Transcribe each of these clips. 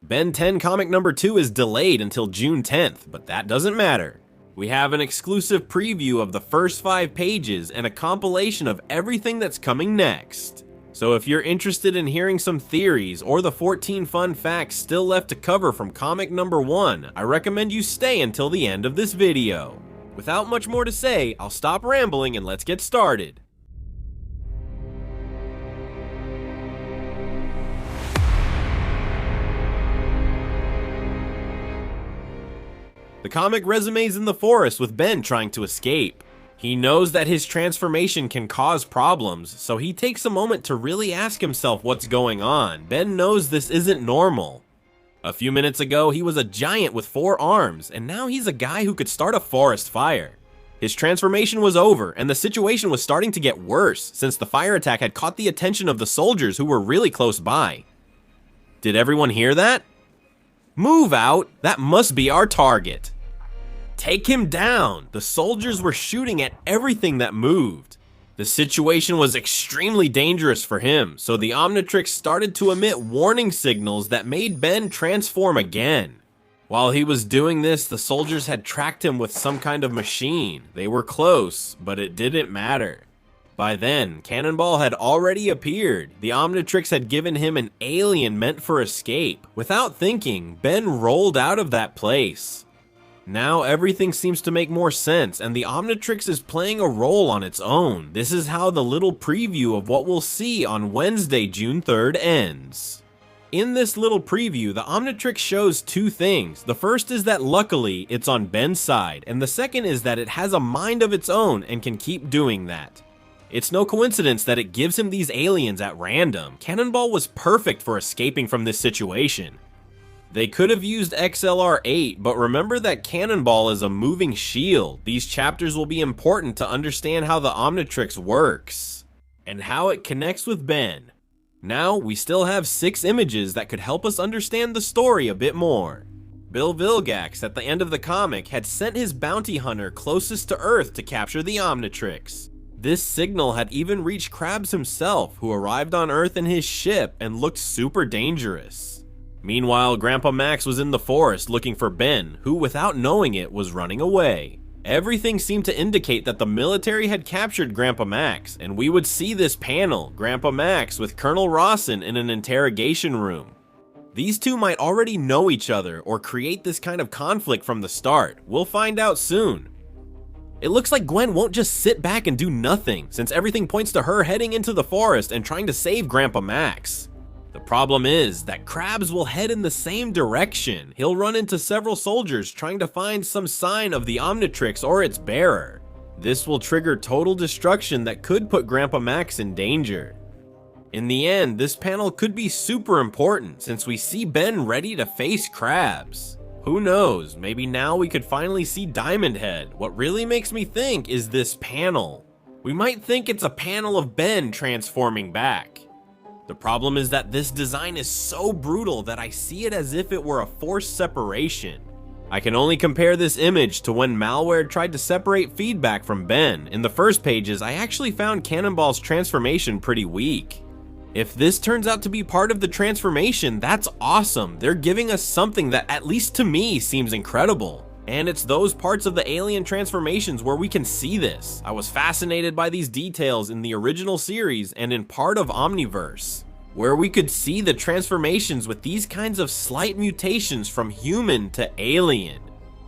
Ben 10 comic number 2 is delayed until June 10th, but that doesn't matter. We have an exclusive preview of the first 5 pages and a compilation of everything that's coming next. So if you're interested in hearing some theories or the 14 fun facts still left to cover from comic number 1, I recommend you stay until the end of this video. Without much more to say, I'll stop rambling and let's get started. The comic resumes in the forest with Ben trying to escape. He knows that his transformation can cause problems, so he takes a moment to really ask himself what's going on. Ben knows this isn't normal. A few minutes ago, he was a giant with 4 arms, and now he's a guy who could start a forest fire. His transformation was over, and the situation was starting to get worse, since the fire attack had caught the attention of the soldiers who were really close by. Did everyone hear that? Move out! That must be our target. Take him down! The soldiers were shooting at everything that moved. The situation was extremely dangerous for him, so the Omnitrix started to emit warning signals that made Ben transform again. While he was doing this, the soldiers had tracked him with some kind of machine. They were close, but it didn't matter. By then, Cannonball had already appeared. The Omnitrix had given him an alien meant for escape. Without thinking, Ben rolled out of that place. Now everything seems to make more sense, and the Omnitrix is playing a role on its own. This is how the little preview of what we'll see on Wednesday, June 3rd ends. In this little preview, the Omnitrix shows 2 things. The first is that luckily, it's on Ben's side, and the second is that it has a mind of its own and can keep doing that. It's no coincidence that it gives him these aliens at random. Cannonball was perfect for escaping from this situation. They could have used XLR8, but remember that Cannonball is a moving shield. These chapters will be important to understand how the Omnitrix works, and how it connects with Ben. Now, we still have 6 images that could help us understand the story a bit more. Bill Vilgax, at the end of the comic, had sent his bounty hunter closest to Earth to capture the Omnitrix. This signal had even reached Krabs himself, who arrived on Earth in his ship and looked super dangerous. Meanwhile, Grandpa Max was in the forest looking for Ben, who without knowing it was running away. Everything seemed to indicate that the military had captured Grandpa Max, and we would see this panel, Grandpa Max with Colonel Rawson in an interrogation room. These two might already know each other or create this kind of conflict from the start. We'll find out soon. It looks like Gwen won't just sit back and do nothing, since everything points to her heading into the forest and trying to save Grandpa Max. The problem is that Krabs will head in the same direction. He'll run into several soldiers trying to find some sign of the Omnitrix or its bearer. This will trigger total destruction that could put Grandpa Max in danger. In the end, this panel could be super important since we see Ben ready to face Krabs. Who knows, maybe now we could finally see Diamond Head. What really makes me think is this panel. We might think it's a panel of Ben transforming back. The problem is that this design is so brutal that I see it as if it were a forced separation. I can only compare this image to when malware tried to separate feedback from Ben. In the first pages, I actually found Cannonball's transformation pretty weak. If this turns out to be part of the transformation, that's awesome. They're giving us something that, at least to me, seems incredible. And it's those parts of the alien transformations where we can see this. I was fascinated by these details in the original series and in part of Omniverse, where we could see the transformations with these kinds of slight mutations from human to alien.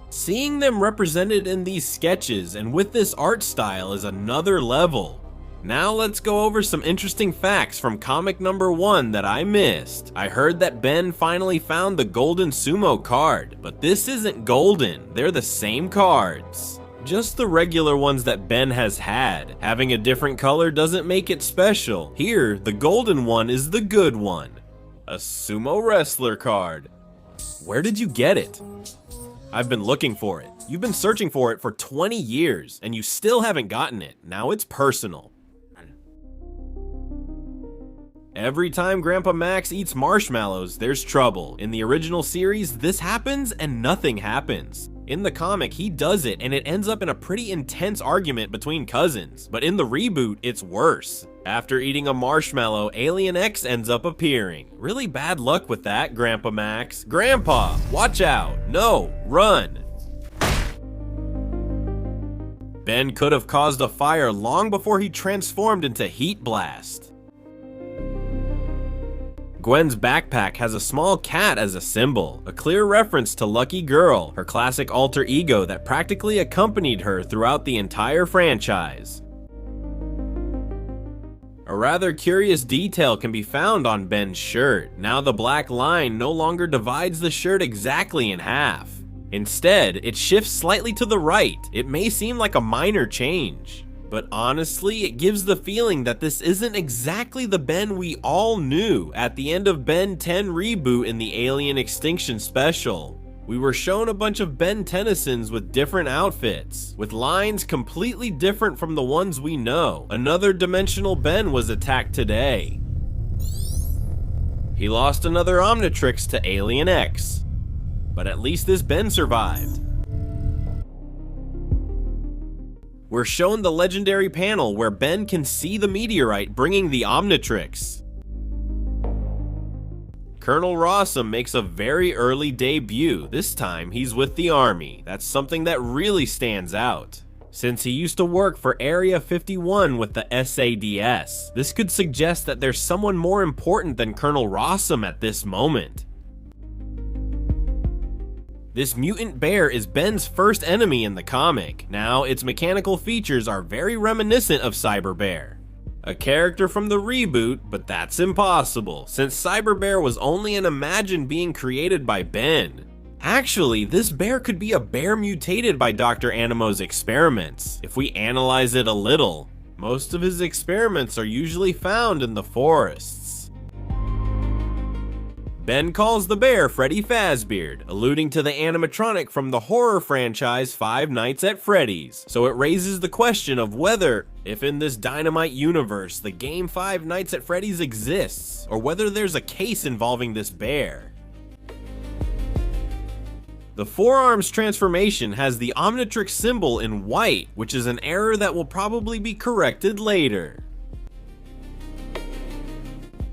Seeing them represented in these sketches and with this art style is another level. Now let's go over some interesting facts from comic number 1 that I missed. I heard that Ben finally found the golden sumo card, but this isn't golden, they're the same cards. Just the regular ones that Ben has had. Having a different color doesn't make it special. Here, the golden one is the good one. A sumo wrestler card. Where did you get it? I've been looking for it. You've been searching for it for 20 years, and you still haven't gotten it. Now it's personal. Every time Grandpa Max eats marshmallows, there's trouble. In the original series, this happens and nothing happens. In the comic, he does it, and it ends up in a pretty intense argument between cousins, but in the reboot, it's worse. After eating a marshmallow, Alien X ends up appearing. Really bad luck with that, Grandpa Max. Grandpa, watch out! No, run! Ben could have caused a fire long before he transformed into Heat Blast. Gwen's backpack has a small cat as a symbol, a clear reference to Lucky Girl, her classic alter ego that practically accompanied her throughout the entire franchise. A rather curious detail can be found on Ben's shirt. Now the black line no longer divides the shirt exactly in half. Instead, it shifts slightly to the right. It may seem like a minor change, but honestly, it gives the feeling that this isn't exactly the Ben we all knew at the end of Ben 10 reboot in the Alien Extinction special. We were shown a bunch of Ben Tennysons with different outfits, with lines completely different from the ones we know. Another dimensional Ben was attacked today. He lost another Omnitrix to Alien X, but at least this Ben survived. We're shown the legendary panel where Ben can see the meteorite bringing the Omnitrix. Colonel Rossum makes a very early debut. This time, he's with the Army. That's something that really stands out. Since he used to work for Area 51 with the SADS, this could suggest that there's someone more important than Colonel Rossum at this moment. This mutant bear is Ben's first enemy in the comic. Now, its mechanical features are very reminiscent of Cyber Bear, a character from the reboot, but that's impossible, since Cyber Bear was only an imagined being created by Ben. Actually, this bear could be a bear mutated by Dr. Animo's experiments. If we analyze it a little, most of his experiments are usually found in the forests. Ben calls the bear Freddy Fazbear, alluding to the animatronic from the horror franchise Five Nights at Freddy's. So it raises the question of whether, if in this Dynamite universe, the game Five Nights at Freddy's exists, or whether there's a case involving this bear. The forearms transformation has the Omnitrix symbol in white, which is an error that will probably be corrected later.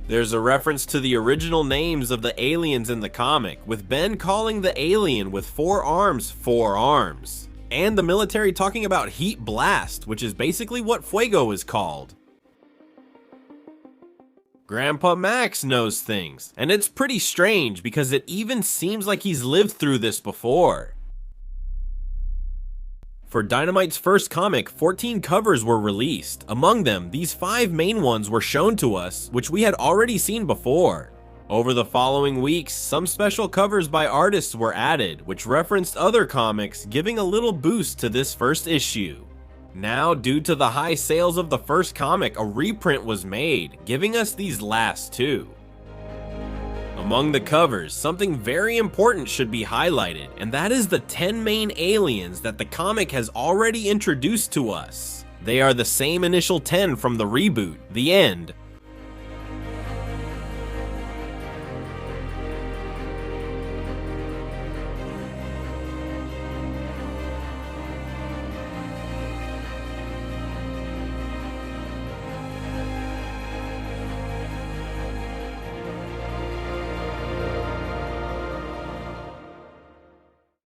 There's a reference to the original names of the aliens in the comic, with Ben calling the alien with 4 arms, and the military talking about Heat Blast, which is basically what Fuego is called. Grandpa Max knows things, and it's pretty strange because it even seems like he's lived through this before. For Dynamite's first comic, 14 covers were released. Among them, these 5 main ones were shown to us, which we had already seen before. Over the following weeks, some special covers by artists were added, which referenced other comics, giving a little boost to this first issue. Now, due to the high sales of the first comic, a reprint was made, giving us these last 2. Among the covers, something very important should be highlighted, and that is the 10 main aliens that the comic has already introduced to us. They are the same initial 10 from the reboot, The End,